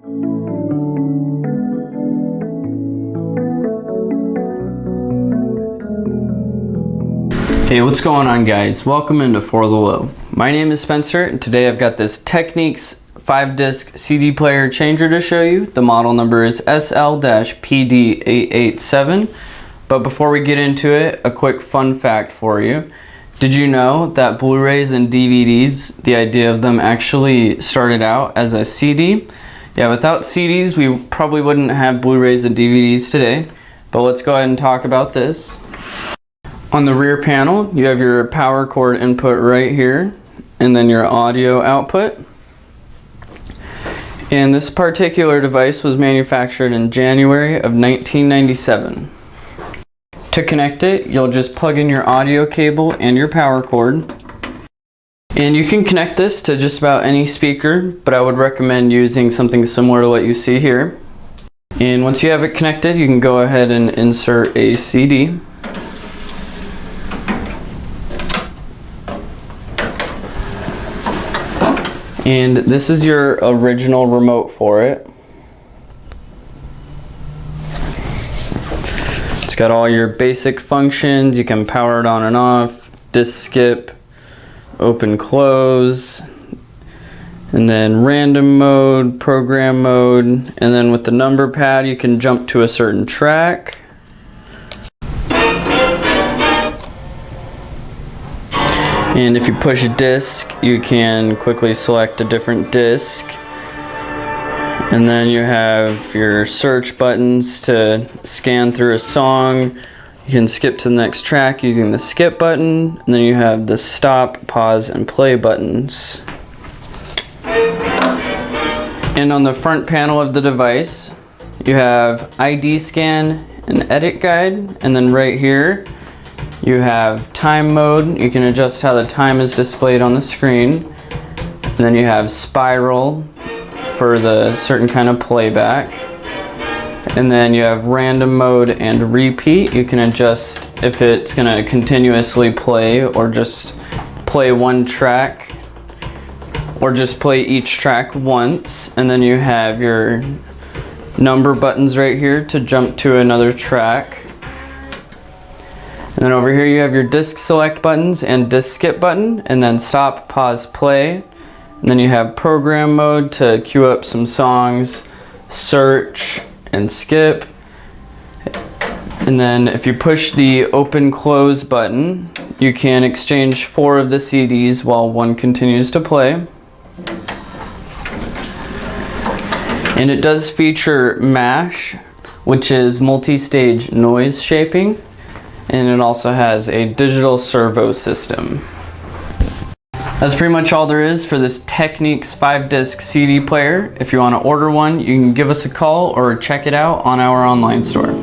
Hey, what's going on, guys? Welcome into For the Low. My name is Spencer, and today I've got this Technics 5-disc CD player changer to show you. The model number is SL-PD887. But before we get into it, a quick fun fact for you. Did you know that Blu-rays and DVDs, the idea of them actually started out as a CD? Yeah, without CDs, we probably wouldn't have Blu-rays and DVDs today. But let's go ahead and talk about this. On the rear panel, you have your power cord input right here, and then your audio output. And this particular device was manufactured in January of 1997. To connect it, you'll just plug in your audio cable and your power cord. And you can connect this to just about any speaker, but I would recommend using something similar to what you see here. And once you have it connected, you can go ahead and insert a CD. And this is your original remote for it. It's got all your basic functions. You can power it on and off, disc skip, open close, and then random mode, program mode, and then with the number pad you can jump to a certain track. And if you push disc, you can quickly select a different disc. And then you have your search buttons to scan through a song. You can skip to the next track using the skip button. And then you have the stop, pause, and play buttons. And on the front panel of the device, you have ID scan and edit guide. And then right here, you have time mode. You can adjust how the time is displayed on the screen. And then you have spiral for the certain kind of playback. And then you have random mode and repeat. You can adjust if it's gonna continuously play or just play one track or just play each track once. And then you have your number buttons right here to jump to another track. And then over here you have your disc select buttons and disc skip button, and then stop, pause, play. And then you have program mode to queue up some songs, search, and skip. And then if you push the open close button, you can exchange 4 of the CDs while one continues to play. And it does feature MASH, which is multi-stage noise shaping. And it also has a digital servo system. That's pretty much all there is for this Technics 5-disc CD player. If you want to order one, you can give us a call or check it out on our online store.